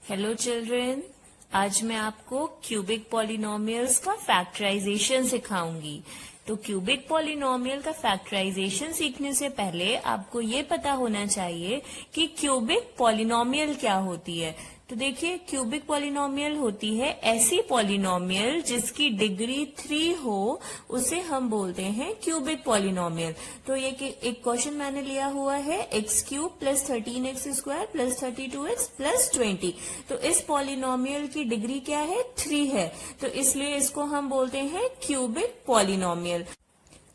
Hello children, आज मैं आपको क्यूबिक पॉलिनोमियल्स का फैक्टराइजेशन सिखाऊंगी। तो क्यूबिक पॉलिनोमियल का फैक्टराइजेशन सीखने से पहले आपको ये पता होना चाहिए कि क्यूबिक पॉलिनोमियल क्या होती है। तो देखिए, क्यूबिक पॉलिनोमियल होती है ऐसी पॉलिनोमियल जिसकी डिग्री 3 हो, उसे हम बोलते हैं क्यूबिक पॉलिनोमियल। तो ये एक क्वेश्चन मैंने लिया हुआ है x³ + 13x² + 32x + 20। तो इस पॉलिनोमियल की डिग्री क्या है? 3 है। तो इसलिए इसको हम बोलते हैं क्यूबिक पॉलिनोमियल।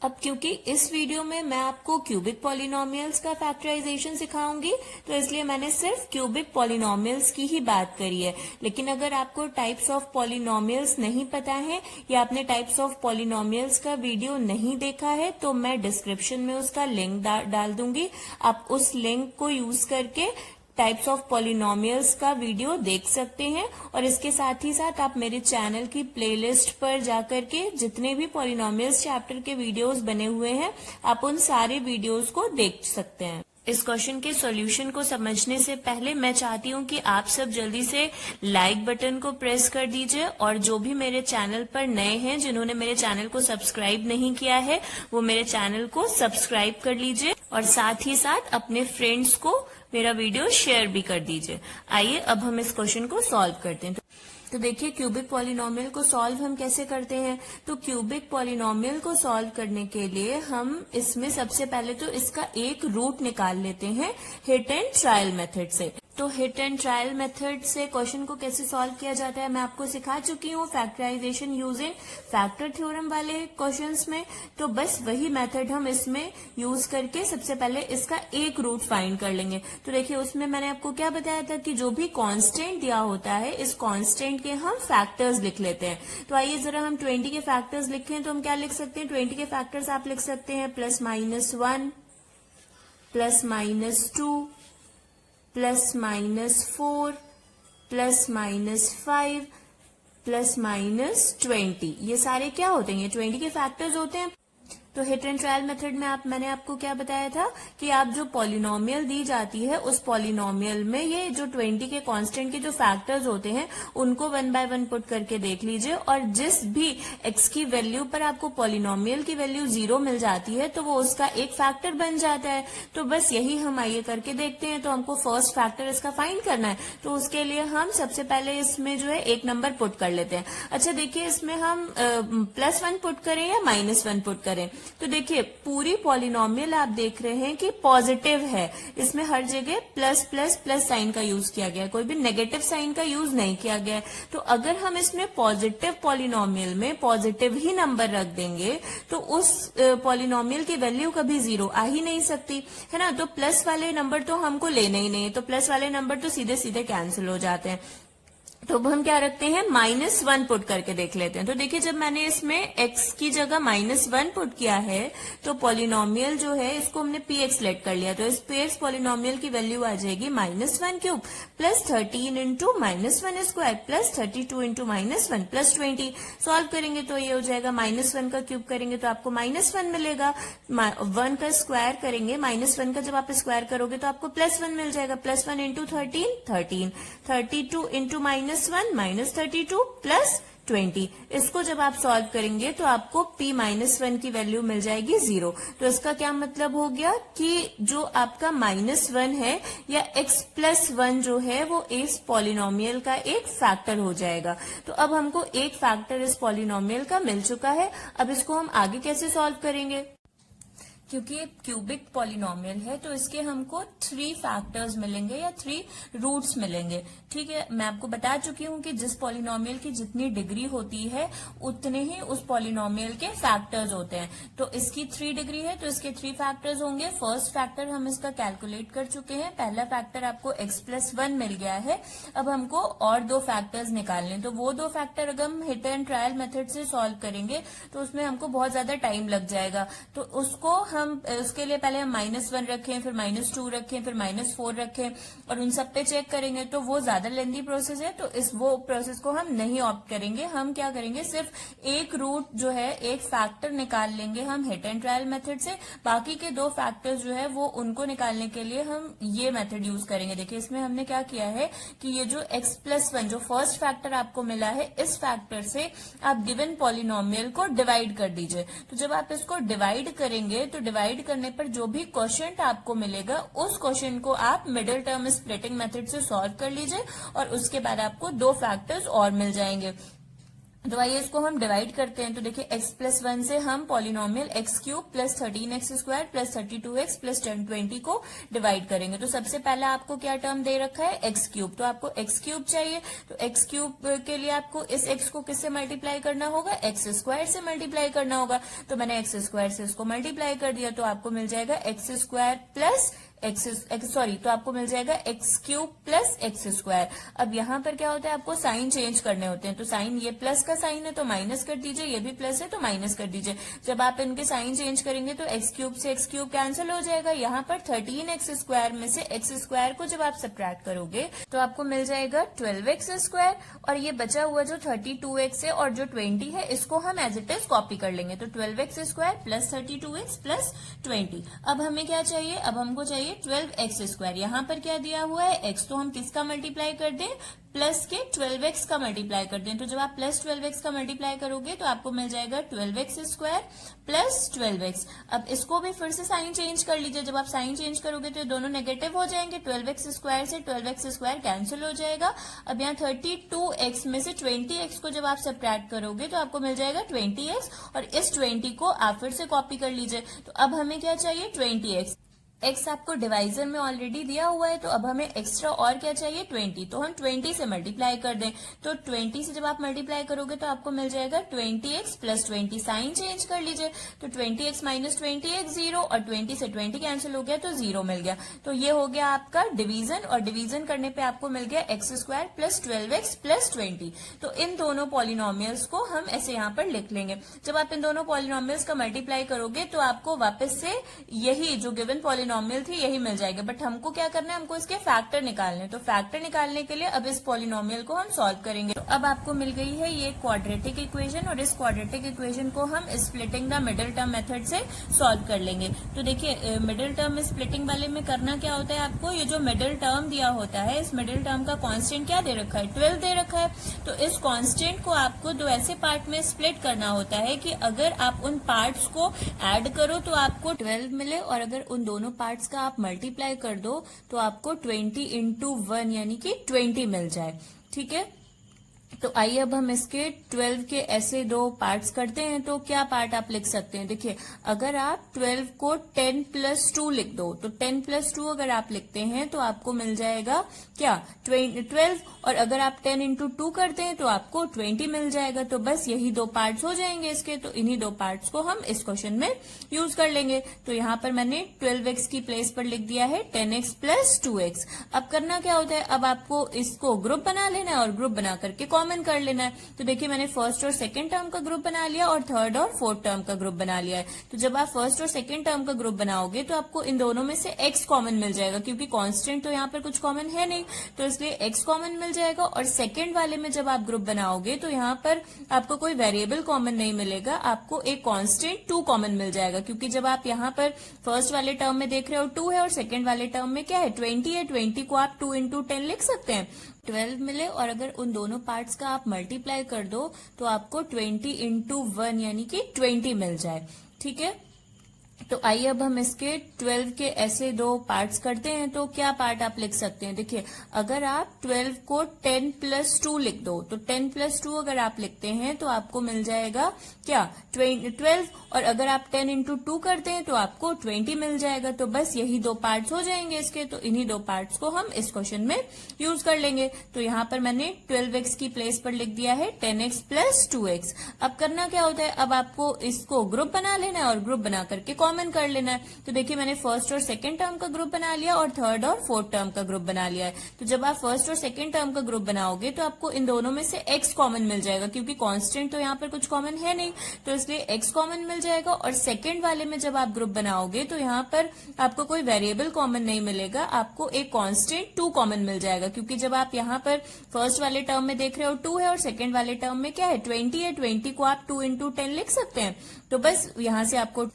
अब क्योंकि इस वीडियो में मैं आपको क्यूबिक पॉलिनोमियल्स का फैक्टराइजेशन सिखाऊंगी, तो इसलिए मैंने सिर्फ क्यूबिक पॉलिनोमियल्स की ही बात करी है। लेकिन अगर आपको टाइप्स ऑफ पॉलिनोमियल्स नहीं पता है या आपने टाइप्स ऑफ पॉलिनोमियल्स का वीडियो नहीं देखा है, तो मैं डिस्क्रिप्शन में उसका लिंक डाल दूंगी। आप उस लिंक को यूज करके टाइप्स ऑफ पॉलिनोमियल्स का वीडियो देख सकते हैं। और इसके साथ ही साथ आप मेरे चैनल की प्लेलिस्ट पर जाकर के जितने भी पॉलिनोमियल्स चैप्टर के वीडियोस बने हुए हैं, आप उन सारे वीडियोस को देख सकते हैं। इस क्वेश्चन के सॉल्यूशन को समझने से पहले मैं चाहती हूँ कि आप सब जल्दी से लाइक बटन को प्रेस कर दीजिए, और जो भी मेरे चैनल पर नए हैं, जिन्होंने मेरे चैनल को सब्सक्राइब नहीं किया है, वो मेरे चैनल को सब्सक्राइब कर लीजिए और साथ ही साथ अपने फ्रेंड्स को मेरा वीडियो शेयर भी कर दीजिए। आइए अब हम इस क्वेश्चन को सॉल्व करते हैं। तो देखिए, क्यूबिक पॉलिनोमियल को सॉल्व हम कैसे करते हैं। तो क्यूबिक पॉलिनोमियल को सॉल्व करने के लिए हम इसमें सबसे पहले तो इसका एक रूट निकाल लेते हैं हिट एंड ट्रायल मेथड से। तो हिट एंड ट्रायल मेथड से क्वेश्चन को कैसे सॉल्व किया जाता है मैं आपको सिखा चुकी हूँ फैक्टराइजेशन यूजिंग फैक्टर थ्योरम वाले क्वेश्चंस में। तो बस वही मेथड हम इसमें यूज करके सबसे पहले इसका एक रूट फाइंड कर लेंगे। तो देखिए, उसमें मैंने आपको क्या बताया था कि जो भी कांस्टेंट दिया होता है, इस कांस्टेंट के हम फैक्टर्स लिख लेते हैं। तो आइए जरा हम 20 के फैक्टर्स लिखें। तो हम क्या लिख सकते हैं? 20 के फैक्टर्स आप लिख सकते हैं +-1 +-2 +-4 +-5 +-20। ये सारे क्या होते हैं? ये 20 के फैक्टर्स होते हैं। तो हिट एंड ट्रायल मेथड में मैंने आपको क्या बताया था कि आप जो पॉलिनोमियल दी जाती है, उस पॉलिनोमियल में ये जो 20 के कांस्टेंट के जो फैक्टर्स होते हैं, उनको 1 बाय 1 पुट करके देख लीजिए, और जिस भी x की वैल्यू पर आपको पॉलिनोमियल की वैल्यू 0 मिल जाती है, तो वो उसका एक फैक्टर बन जाता है। तो बस यही हम आइए करके देखते हैं। तो हमको फर्स्ट फैक्टर इसका फाइंड करना है। तो उसके लिए हम सबसे पहले इसमें जो है एक नंबर पुट कर लेते हैं। अच्छा देखिए, इसमें हम +1 पुट करें या -1 पुट करें। तो देखिए, पूरी पॉलिनोमियल आप देख रहे हैं कि पॉजिटिव है। इसमें हर जगह प्लस साइन का यूज किया गया है, कोई भी नेगेटिव साइन का यूज नहीं किया गया है। तो अगर हम इसमें पॉजिटिव पॉलिनोमियल में पॉजिटिव ही नंबर रख देंगे, तो उस पॉलिनोमियल की वैल्यू कभी 0 आ ही नहीं सकती है ना। तो प्लस वाले नंबर तो हमको लेने ही नहीं है, तो प्लस वाले नंबर तो सीधे सीधे कैंसिल हो जाते हैं। तो अब हम क्या रखते हैं? -1 पुट करके देख लेते हैं। तो देखिए, जब मैंने इसमें x की जगह -1 पुट किया है, तो पॉलिनोमियल जो है इसको हमने px लेट कर लिया। तो इस px पॉलिनोमियल की वैल्यू आ जाएगी -1³ + 13 × -1² + 32 × -1 + 20। सॉल्व करेंगे तो ये हो जाएगा, -1 का क्यूब करेंगे तो आपको -1 मिलेगा, 1 का स्क्वायर करेंगे, -1 का जब आप स्क्वायर करोगे तो आपको +1 मिल जाएगा। +1 × 13 13, 32 × -1 -32 + 20। इसको जब आप सॉल्व करेंगे तो आपको p-1 की वैल्यू मिल जाएगी 0। तो इसका क्या मतलब हो गया कि जो आपका -1 है या x+1 जो है, वो इस पॉलिनोमियल का एक फैक्टर हो जाएगा। तो अब हमको एक फैक्टर इस पॉलिनोमियल का मिल चुका है। अब इसको हम आगे कैसे सॉल्व करेंगे? क्योंकि एक क्यूबिक पॉलिनोमियल है, तो इसके हमको 3 फैक्टर्स मिलेंगे या 3 रूट्स मिलेंगे। ठीक है, मैं आपको बता चुकी हूँ कि जिस पॉलिनोमियल की जितनी डिग्री होती है, उतने ही उस पॉलिनोमियल के फैक्टर्स होते हैं। तो इसकी 3 डिग्री है, तो इसके 3 फैक्टर्स होंगे। फर्स्ट फैक्टर हम इसका कैलकुलेट कर चुके हैं। पहला फैक्टर आपको x+1 मिल गया है। अब हमको और 2 फैक्टर्स निकालने, तो वो 2 फैक्टर अगर हम हिट एंड ट्रायल मेथड से सॉल्व करेंगे तो उसमें हमको बहुत ज्यादा टाइम लग जाएगा। तो उसको हम उसके लिए पहले हम -1 रखें, फिर -2 रखें, फिर -4 रखें और उन सब पे चेक करेंगे तो वो ज्यादा लेंदी प्रोसेस है, तो वो प्रोसेस को हम नहीं ऑप्ट करेंगे। हम क्या करेंगे, सिर्फ एक रूट जो है, एक फैक्टर निकाल लेंगे हम हिट एंड ट्रायल मेथड से। बाकी के 2 फैक्टर्स जो है वो उनको निकालने के लिए हम ये मेथड यूज करेंगे। देखिए इसमें हमने क्या किया है कि ये जो x+1 जो फर्स्ट फैक्टर आपको मिला है, इस फैक्टर से आप गिवन पॉलिनोमियल को डिवाइड कर दीजिए। तो जब आप इसको डिवाइड करेंगे तो डिवाइड करने पर जो भी क्वोशिएंट आपको मिलेगा उस क्वोशिएंट को आप मिडिल टर्म स्प्लिटिंग मेथड से सॉल्व कर लीजिए और उसके बाद आपको 2 फैक्टर्स और मिल जाएंगे। तो आइए इसको हम डिवाइड करते हैं। तो देखिए x+1 से हम polynomial x³ plus 13x² plus 32x plus 1020 को डिवाइड करेंगे। तो सबसे पहले आपको क्या टर्म दे रखा है, x³। तो आपको x³ चाहिए, तो x³ के लिए आपको इस x को किससे मल्टीप्लाई करना होगा, x² से मल्टीप्लाई करना होगा। तो मैंने x² से इसको मल्टीप्लाई कर दिया, तो आपको मिल जाएगा x² प्लस तो आपको मिल जाएगा x³ प्लस x²। अब यहाँ पर क्या होता है, आपको साइन चेंज करने होते हैं। तो साइन, ये प्लस का साइन है तो माइनस कर दीजिए, ये भी प्लस है तो माइनस कर दीजिए। जब आप इनके साइन चेंज करेंगे तो x³ से x³ कैंसिल हो जाएगा। यहाँ पर 13x² में से x² को जब आप सब्ट्रैक्ट करोगे तो आपको मिल जाएगा 12x²। और ये बचा हुआ जो 32x है और जो 20 है, इसको हम एज इट इज कॉपी कर लेंगे। तो 12x² प्लस 32x प्लस 20। अब हमें क्या चाहिए, अब हमको चाहिए 12x²। यहाँ पर क्या दिया हुआ है, x, तो हम किसका मल्टीप्लाई कर दें, प्लस के 12x का मल्टीप्लाई कर दें। तो जब आप प्लस 12x का मल्टीप्लाई करोगे तो आपको मिल जाएगा 12x² प्लस 12x। अब इसको भी फिर से साइन चेंज कर लीजिए। जब आप साइन चेंज करोगे तो ये दोनों नेगेटिव हो जाएंगे, 12x² से 12x² कैंसिल हो जाएगा। अब यहाँ 32x में से 20x को जब आप सब्ट्रैक्ट करोगे तो आपको मिल जाएगा 20x और इस 20 को आप फिर से कॉपी कर लीजिए। तो अब हमें क्या चाहिए, 20x। x आपको डिवाइजर में ऑलरेडी दिया हुआ है, तो अब हमें एक्स्ट्रा और क्या चाहिए, 20। तो हम 20 से मल्टीप्लाई कर दें। तो 20 से जब आप मल्टीप्लाई करोगे तो आपको मिल जाएगा 20x प्लस 20। साइन चेंज कर लीजिए, तो 20x माइनस 20x 0 और 20 से 20 कैंसिल हो गया तो 0 मिल गया। तो ये हो गया आपका डिवीजन, और डिवीजन करने पे आपको मिल गया x² प्लस 12x प्लस 20। तो इन दोनों पॉलिनोमियल्स को हम ऐसे यहाँ पर लिख लेंगे। जब आप इन दोनों पॉलिनोमियल्स का मल्टीप्लाई करोगे तो आपको वापस से यही जो गिवन पॉलिनोमियल थी यही मिल जाएगा। बट हमको क्या करना है, हमको इसके फैक्टर निकालने। तो फैक्टर निकालने के लिए अब इस पॉलिनोमियल को हम सॉल्व करेंगे। तो अब आपको मिल गई है ये क्वाड्रेटिक इक्वेशन, और इस क्वाड्रेटिक इक्वेशन को हम splitting the middle term method से सॉल्व कर लेंगे। तो देखिए मिडिल टर्म स्प्लिटिंग वाले में करना क्या होता है, आपको ये जो मिडिल टर्म दिया होता है, इस मिडिल टर्म का कांस्टेंट क्या दे रखा है, 12 दे रखा है। तो इस कांस्टेंट को आपको 2 ऐसे पार्ट में स्प्लिट करना होता है कि अगर आप उन पार्ट्स को ऐड करो तो आपको 12 मिले, और अगर उन दोनों पार्ट्स का आप मल्टीप्लाई कर दो तो आपको 20 into 1 यानी कि 20 मिल जाए। ठीक है, तो आइए अब हम इसके 12 के ऐसे 2 पार्ट्स करते हैं। तो क्या पार्ट आप लिख सकते हैं, देखिए अगर आप 12 को 10 + 2 लिख दो, तो 10 + 2 अगर आप लिखते हैं तो आपको मिल जाएगा क्या, 12। और अगर आप 10 into 2 करते हैं तो आपको 20 मिल जाएगा। तो बस यही 2 पार्ट्स हो जाएंगे इसके। तो इन्हीं 2 पार्ट्स को हम इस क्वेश्चन में यूज कर लेंगे। तो यहाँ पर मैंने 12x की प्लेस पर लिख दिया है 10x + 2x। अब करना क्या होता है, अब आपको इसको ग्रुप बना लेना है और ग्रुप बना करके कॉमन कर लेना है। तो देखिए मैंने फर्स्ट और सेकंड टर्म का ग्रुप बना लिया और थर्ड और फोर्थ टर्म का ग्रुप बना लिया है। तो जब आप फर्स्ट और सेकंड टर्म का ग्रुप बनाओगे तो आपको इन दोनों में से x कॉमन मिल जाएगा, क्योंकि कांस्टेंट तो यहाँ पर कुछ कॉमन है नहीं, तो इसलिए x कॉमन मिल जाएगा। और सेकंड वाले में जब आप ग्रुप बनाओगे तो यहाँ पर आपको कोई वेरिएबल कॉमन नहीं मिलेगा, आपको एक कांस्टेंट 2 कॉमन मिल जाएगा। क्योंकि जब आप यहाँ पर फर्स्ट वाले टर्म में देख रहे हो 2 है और सेकंड वाले टर्म में क्या है, 20 है। 20 को आप 2 into 10 लिख सकते हैं, 12 मिले। और अगर उन दोनों पार्ट्स का आप मल्टीप्लाई कर दो तो आपको 20 into 1 यानी कि 20 मिल जाए। ठीक है, तो आइए अब हम इसके 12 के ऐसे 2 पार्ट्स करते हैं। तो क्या पार्ट आप लिख सकते हैं, देखिए अगर आप 12 को 10 + 2 लिख दो, तो 10 + 2 अगर आप लिखते हैं तो आपको मिल जाएगा क्या, 12। और अगर आप 10 into 2 करते हैं तो आपको 20 मिल जाएगा। तो बस यही 2 पार्ट्स हो जाएंगे इसके। तो इन्हीं 2 पार्ट्स को हम इस क्वेश्चन में यूज कर लेंगे। तो यहाँ पर मैंने 12x की प्लेस पर लिख दिया है 10x + 2x। अब करना क्या होता है, अब आपको इसको ग्रुप बना लेना है और ग्रुप बना करके कॉमन कर लेना है। तो देखिए मैंने फर्स्ट और सेकंड टर्म का ग्रुप बना लिया और थर्ड और फोर्थ टर्म का ग्रुप बना लिया है। तो जब आप फर्स्ट और सेकंड टर्म का ग्रुप बनाओगे तो आपको इन दोनों में से x कॉमन मिल जाएगा, क्योंकि कांस्टेंट तो यहाँ पर कुछ कॉमन है नहीं, तो इसलिए x कॉमन मिल जाएगा। और सेकंड वाले में जब आप ग्रुप बनाओगे तो यहाँ पर आपको कोई वेरिएबल कॉमन नहीं मिलेगा, आपको एक कांस्टेंट 2 कॉमन मिल जाएगा, क्योंकि जब आप यहाँ पर फर्स्ट वाले टर्म में देख रहे हो 2 है और सेकंड वाले टर्म में क्या है 20 है। 20 को आप 2 into 10 लिख सकते हैं, तो बस यहां से आपको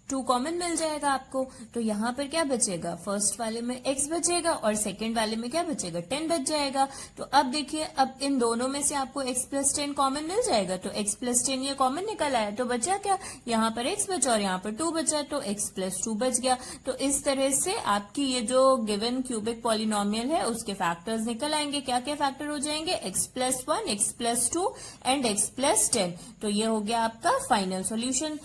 2 कॉमन मिल जाएगा आपको। तो यहाँ पर क्या बचेगा, फर्स्ट वाले में x बचेगा और सेकंड वाले में क्या बचेगा 10 बच जाएगा। तो अब देखिए अब इन दोनों में से आपको x plus 10 कॉमन मिल जाएगा, तो x plus 10 ये कॉमन निकल आया, तो बचा क्या, यहाँ पर x बचा और यहाँ पर 2 बचा, तो x plus 2 बच गया। तो इस तरह से आपकी ये जो गिवन क्यूबिक पॉलिनोमियल है उसके फैक्टर्स निकल आएंगे। क्या क्या फैक्टर हो जाएंगे, x plus 1, x plus 2 and x plus 10। तो ये हो गया आपका फाइनल सॉल्यूशन।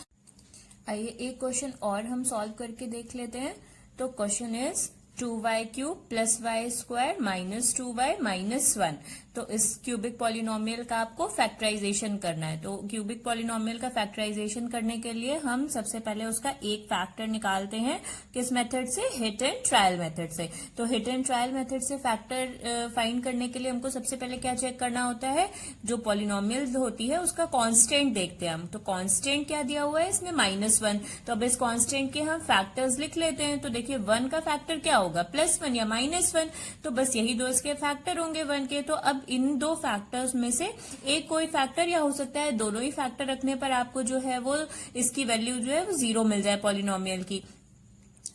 आइए एक क्वेश्चन और हम सॉल्व करके देख लेते हैं। तो question is 2y cube plus y square minus 2y minus 1। तो इस क्यूबिक पॉलिनोमियल का आपको फैक्टराइजेशन करना है। तो क्यूबिक पॉलिनोमियल का फैक्टराइजेशन करने के लिए हम सबसे पहले उसका एक फैक्टर निकालते हैं। किस मेथड से, हिट एंड ट्रायल मेथड से। तो हिट एंड ट्रायल मेथड से फैक्टर फाइंड करने के लिए हमको सबसे पहले क्या चेक करना होता है, जो पॉलिनोमियल होती है उसका कांस्टेंट देखते हैं हम। तो कांस्टेंट क्या दिया हुआ है इसमें -1। तो अब इस कांस्टेंट के हम फैक्टर्स लिख लेते हैं। तो देखिए 1 का फैक्टर क्या होगा, +1 या -1। तो बस यही दो इसके फैक्टर होंगे 1 के। तो अब इन दो फैक्टर्स में से एक कोई फैक्टर या हो सकता है दोनों ही फैक्टर रखने पर आपको जो है वो इसकी वैल्यू जो है वो 0 मिल जाए पॉलिनोमियल की।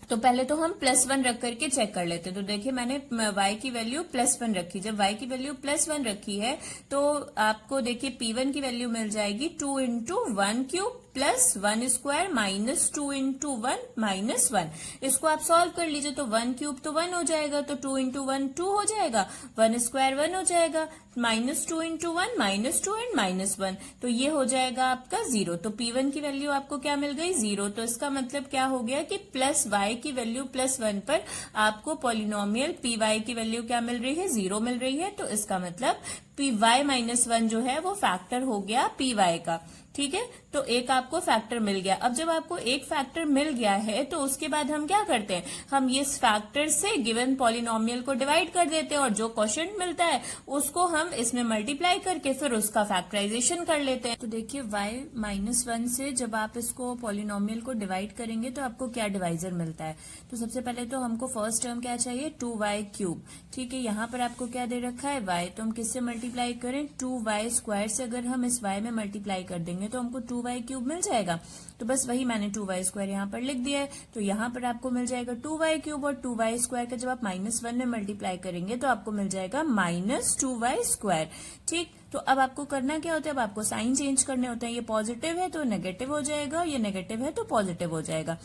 तो पहले तो हम +1 रख करके चेक कर लेते हैं। तो देखिए मैंने y की वैल्यू +1 रखी। जब y की वैल्यू +1 रखी है तो आपको देखिए p1 की वैल्यू मिल जाएगी 2 into 1 cube plus 1 square minus 2 into 1 minus 1। इसको आप सॉल्व कर लीजिए। तो 1 क्यूब तो 1 हो जाएगा, तो 2 into 1 2 हो जाएगा, 1 स्क्वायर 1 हो जाएगा, -2 into 1 -2 एंड -1। तो ये हो जाएगा आपका 0। तो p1 की वैल्यू आपको क्या मिल गई 0। तो इसका मतलब क्या हो गया कि प्लस y की वैल्यू +1 पर आपको पॉलिनोमियल py की वैल्यू क्या मिल रही है, 0 मिल रही है। तो इसका मतलब py -1 जो है वो फैक्टर हो गया py का। ठीक है, तो एक आपको फैक्टर मिल गया। अब जब आपको एक फैक्टर मिल गया है तो उसके बाद हम क्या करते हैं, हम ये फैक्टर से गिवन पॉलिनोमियल को डिवाइड कर देते हैं और जो क्वोशिएंट मिलता है उसको हम इसमें मल्टीप्लाई करके फिर उसका फैक्टराइजेशन कर लेते हैं। तो देखिए y -1 से जब आप इसको पॉलिनोमियल को डिवाइड करेंगे तो आपको क्या डिवाइजर मिलता है। तो सबसे पहले तो हमको फर्स्ट टर्म क्या चाहिए, 2y क्यूब। ठीक है, यहाँ पर आपको क्या दे रखा है y, तो हम किससे मल्टीप्लाई करें, 2y स्क्वायर से अगर हम इस y में मल्टीप्लाई कर देंगे तो हमको 2y क्यूब मिल जाएगा। तो बस वही मैंने 2y स्क्वायर यहाँ पर लिख दिया है। तो यहाँ पर आपको मिल जाएगा 2y क्यूब और 2y स्क्वायर का जब आप -1 में मल्टीप्लाई करेंगे तो आपको मिल जाएगा -2y स्क्वायर। ठीक, तो अब आपको करना क्या होता है, अब आपको साइन चेंज करने होते हैं। ये पॉजिटिव है तो नेगेटिव हो जाएगा, ये नेगेटिव है तो पॉजिटिव हो जाएगा।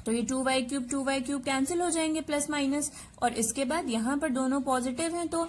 तो ये 2y क्यूब कैंसिल हो जाएंगे प्लस माइनस, और इसके बाद यहाँ पर दोनों पॉजिटिव हैं तो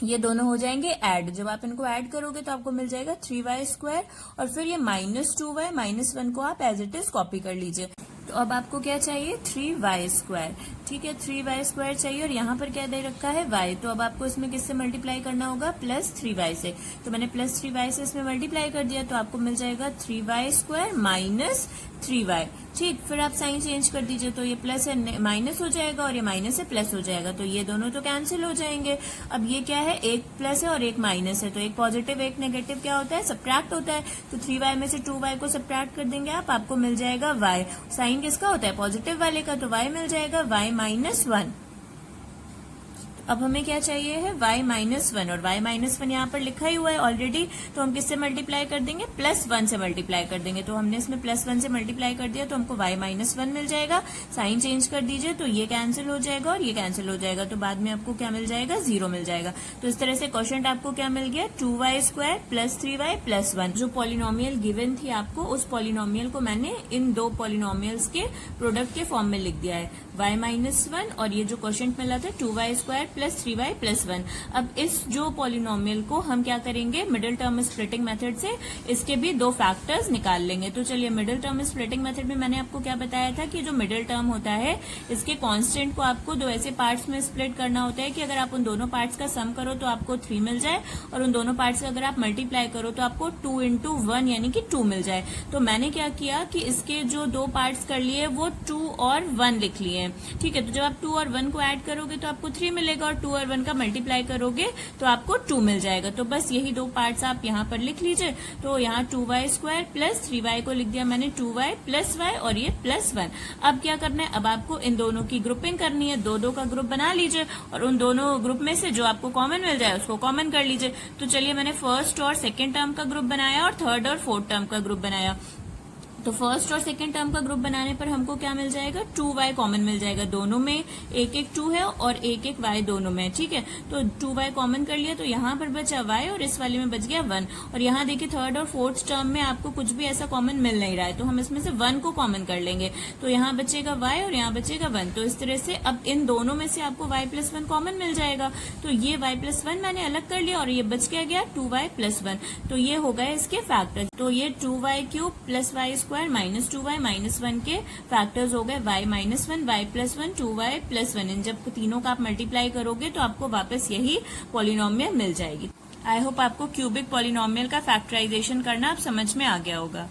ये दोनों हो जाएंगे ऐड। जब आप इनको ऐड करोगे तो आपको मिल जाएगा 3y स्क्वायर, और फिर ये -2y -1 को आप एज इट इज कॉपी कर लीजिए। तो अब आपको क्या चाहिए, 3y स्क्वायर। ठीक है, 3y स्क्वायर चाहिए और यहाँ पर क्या दे रखा है y। तो अब आपको इसमें किससे मल्टीप्लाई करना होगा, +3y से। तो मैंने +3y से इसमें मल्टीप्लाई कर दिया, तो आपको मिल जाएगा 3y स्क्वायर माइनस 3y। ठीक, फिर आप साइन चेंज कर दीजिए। तो ये प्लस है माइनस हो जाएगा और ये माइनस है प्लस हो जाएगा, तो ये दोनों तो कैंसिल हो जाएंगे। अब ये क्या है, एक प्लस है और एक माइनस है, तो एक पॉजिटिव एक नेगेटिव क्या होता है, सब्ट्रैक्ट होता है। तो 3y में से 2y को सब्ट्रैक्ट कर देंगे आपको मिल जाएगा y। साइन किसका होता है, पॉजिटिव वाले का, तो y मिल जाएगा y -1। अब हमें क्या चाहिए है, y -1, और y -1 यहाँ पर लिखा ही हुआ है ऑलरेडी। तो हम किससे मल्टीप्लाई कर देंगे, +1 से मल्टीप्लाई कर देंगे। तो हमने इसमें +1 से मल्टीप्लाई कर दिया तो हमको y -1 मिल जाएगा। साइन चेंज कर दीजिए तो ये कैंसिल हो जाएगा और ये कैंसिल हो जाएगा, तो बाद में आपको क्या मिल जाएगा, 0 मिल जाएगा। तो इस तरह से क्वोशिएंट आपको क्या मिल गया, 2y square plus 3y plus 1। जो पॉलिनोमियल गिवन थी आपको, उस पॉलिनोमियल को मैंने इन दो पॉलिनोमियल्स के प्रोडक्ट के फॉर्म में लिख दिया है, y -1, और ये जो क्वोशिएंट मिला था 2y square plus 3y plus 1। अब इस जो पॉलिनोमियल को हम क्या करेंगे, मिडिल टर्म स्प्लिटिंग मेथड से इसके भी दो फैक्टर्स निकाल लेंगे। तो चलिए, मिडिल टर्म स्प्लिटिंग मेथड में मैंने आपको क्या बताया था कि जो मिडिल टर्म होता है इसके कांस्टेंट को आपको दो ऐसे पार्ट्स में स्प्लिट करना होता है कि अगर आप उन दोनों पार्ट्स का सम करो तो आपको 3 मिल जाए, और उन दोनों पार्ट्स का अगर आप मल्टीप्लाई करो तो आपको 2 इंटू 1 यानी कि 2 मिल जाए। तो मैंने क्या किया कि इसके जो दो पार्ट्स कर लिए वो 2 और 1 लिख लिए। ठीक है, तो जब आप 2 और 1 को ऐड करोगे तो आपको 3 मिलेगा, और 2 और 1 का मल्टीप्लाई करोगे तो आपको 2 मिल जाएगा। तो बस यही दो पार्ट्स आप यहाँ पर लिख लीजिए। तो यहाँ 2y स्क्वायर प्लस 3y को लिख दिया मैंने 2y प्लस y, और ये प्लस 1। अब क्या करना है, अब आपको इन दोनों की ग्रुपिंग करनी है। दो का ग्रुप बना लीजिए, और उन दोनों ग्रुप में से जो आपको कॉमन मिल जाए उसको कॉमन कर लीजिए। तो चलिए, मैंने फर्स्ट और सेकेंड टर्म का ग्रुप बनाया और थर्ड और फोर्थ टर्म का ग्रुप बनाया। तो फर्स्ट और सेकंड टर्म का ग्रुप बनाने पर हमको क्या मिल जाएगा, 2y कॉमन मिल जाएगा। दोनों में एक 2 है और एक y दोनों में। ठीक है, तो 2y कॉमन कर लिया, तो यहाँ पर बचा y और इस वाले में बच गया 1। और यहाँ देखिए थर्ड और फोर्थ टर्म में आपको कुछ भी ऐसा कॉमन मिल नहीं रहा है, तो हम इसमें से 1 को कॉमन कर लेंगे। तो यहाँ बचेगा y और यहाँ बचेगा 1। तो इस तरह से अब इन दोनों में से आपको y प्लस 1 कॉमन मिल जाएगा। तो ये y प्लस 1 मैंने अलग कर लिया, और ये बच गया 2y प्लस 1। तो ये हो गए इसके फैक्टर। तो ये 2y cube plus y square minus 2y minus 1 के फैक्टर्स हो गए y minus 1, y plus 1, 2y plus 1। इन जब तीनों का आप मल्टीप्लाई करोगे तो आपको वापस यही पॉलिनोमियल मिल जाएगी। आई होप आपको क्यूबिक पॉलिनोमियल का फैक्टराइजेशन करना अब समझ में आ गया होगा।